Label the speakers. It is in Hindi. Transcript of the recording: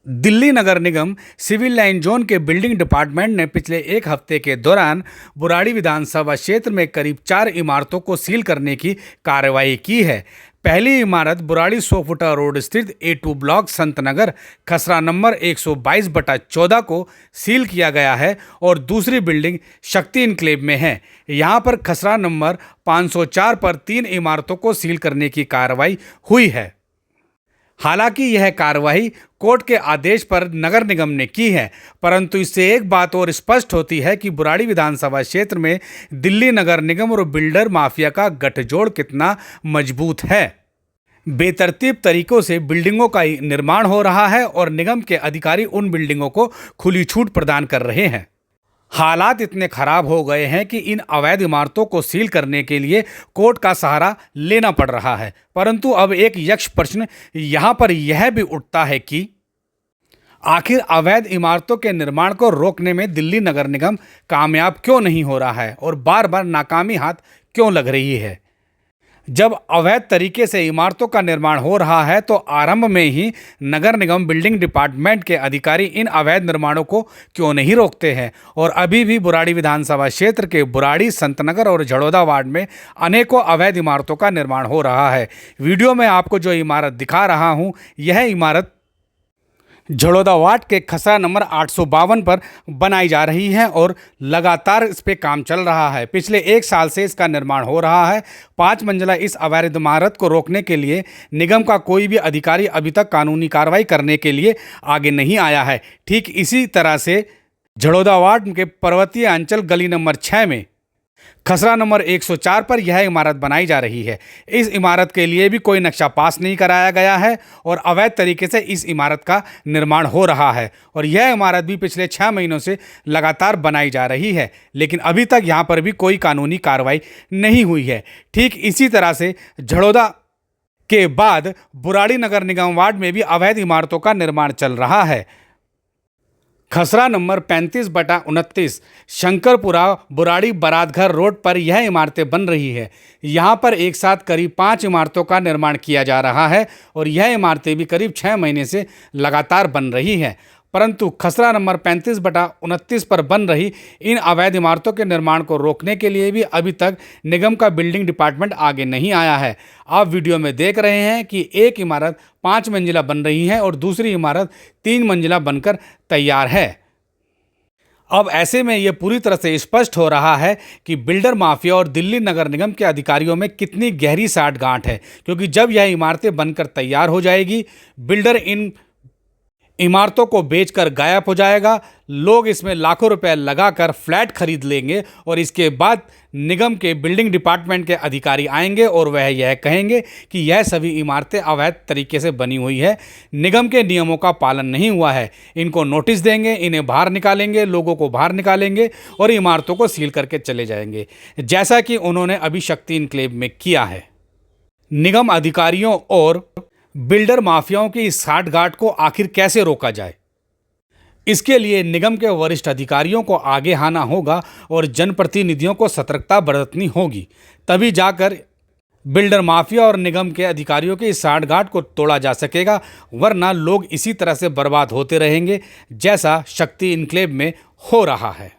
Speaker 1: दिल्ली नगर निगम सिविल लाइन जोन के बिल्डिंग डिपार्टमेंट ने पिछले एक हफ्ते के दौरान बुराड़ी विधानसभा क्षेत्र में करीब 4 इमारतों को सील करने की कार्रवाई की है। पहली इमारत बुराड़ी 100 फुटा रोड स्थित A2 ब्लॉक संत नगर खसरा नंबर 122/14 को सील किया गया है और दूसरी बिल्डिंग शक्ति इनक्लेव में है। यहां पर खसरा नंबर 504 पर 3 इमारतों को सील करने की कार्रवाई हुई है। हालांकि यह कार्रवाई कोर्ट के आदेश पर नगर निगम ने की है, परंतु इससे एक बात और स्पष्ट होती है कि बुराड़ी विधानसभा क्षेत्र में दिल्ली नगर निगम और बिल्डर माफिया का गठजोड़ कितना मजबूत है। बेतरतीब तरीकों से बिल्डिंगों का निर्माण हो रहा है और निगम के अधिकारी उन बिल्डिंगों को खुली छूट प्रदान कर रहे हैं। हालात इतने खराब हो गए हैं कि इन अवैध इमारतों को सील करने के लिए कोर्ट का सहारा लेना पड़ रहा है। परंतु अब एक यक्ष प्रश्न यहां पर यह भी उठता है कि आखिर अवैध इमारतों के निर्माण को रोकने में दिल्ली नगर निगम कामयाब क्यों नहीं हो रहा है और बार बार नाकामी हाथ क्यों लग रही है। जब अवैध तरीके से इमारतों का निर्माण हो रहा है तो आरंभ में ही नगर निगम बिल्डिंग डिपार्टमेंट के अधिकारी इन अवैध निर्माणों को क्यों नहीं रोकते हैं। और अभी भी बुराड़ी विधानसभा क्षेत्र के बुराड़ी, संतनगर और झड़ौदा वार्ड में अनेकों अवैध इमारतों का निर्माण हो रहा है। वीडियो में आपको जो इमारत दिखा रहा हूं, यह इमारत झड़ौदा वार्ड के खसरा नंबर 852 पर बनाई जा रही है और लगातार इस पे काम चल रहा है। पिछले 1 साल से इसका निर्माण हो रहा है। 5 मंजिला इस अवैध इमारत को रोकने के लिए निगम का कोई भी अधिकारी अभी तक कानूनी कार्रवाई करने के लिए आगे नहीं आया है। ठीक इसी तरह से झड़ौदा वार्ड के पर्वतीय अंचल गली नंबर 6 में खसरा नंबर 104 पर यह इमारत बनाई जा रही है। इस इमारत के लिए भी कोई नक्शा पास नहीं कराया गया है और अवैध तरीके से इस इमारत का निर्माण हो रहा है और यह इमारत भी पिछले 6 महीनों से लगातार बनाई जा रही है, लेकिन अभी तक यहां पर भी कोई कानूनी कार्रवाई नहीं हुई है। ठीक इसी तरह से झड़ौदा के बाद बुराड़ी नगर निगम वार्ड में भी अवैध इमारतों का निर्माण चल रहा है। खसरा नंबर 35/29 शंकरपुरा बुराड़ी बारातघर रोड पर यह इमारतें बन रही है। यहाँ पर एक साथ करीब 5 इमारतों का निर्माण किया जा रहा है और यह इमारतें भी करीब 6 महीने से लगातार बन रही हैं। परंतु खसरा नंबर 35/29 पर बन रही इन अवैध इमारतों के निर्माण को रोकने के लिए भी अभी तक निगम का बिल्डिंग डिपार्टमेंट आगे नहीं आया है। आप वीडियो में देख रहे हैं कि एक इमारत 5 मंजिला बन रही है और दूसरी इमारत 3 मंजिला बनकर तैयार है। अब ऐसे में यह पूरी तरह से स्पष्ट हो रहा है कि बिल्डर माफिया और दिल्ली नगर निगम के अधिकारियों में कितनी गहरी साठगांठ है, क्योंकि जब यह इमारतें बनकर तैयार हो जाएगी, बिल्डर इन इमारतों को बेचकर गायब हो जाएगा। लोग इसमें लाखों रुपए लगाकर फ्लैट खरीद लेंगे और इसके बाद निगम के बिल्डिंग डिपार्टमेंट के अधिकारी आएंगे और वह यह कहेंगे कि यह सभी इमारतें अवैध तरीके से बनी हुई है, निगम के नियमों का पालन नहीं हुआ है। इनको नोटिस देंगे, इन्हें बाहर निकालेंगे, लोगों को बाहर निकालेंगे और इमारतों को सील करके चले जाएंगे, जैसा कि उन्होंने अभी शक्ति इनक्लेव में किया है। निगम अधिकारियों और बिल्डर माफियाओं की इस साठगांठ को आखिर कैसे रोका जाए, इसके लिए निगम के वरिष्ठ अधिकारियों को आगे आना होगा और जनप्रतिनिधियों को सतर्कता बरतनी होगी। तभी जाकर बिल्डर माफिया और निगम के अधिकारियों के इस साठगांठ को तोड़ा जा सकेगा, वरना लोग इसी तरह से बर्बाद होते रहेंगे जैसा शक्ति इनक्लेव में हो रहा है।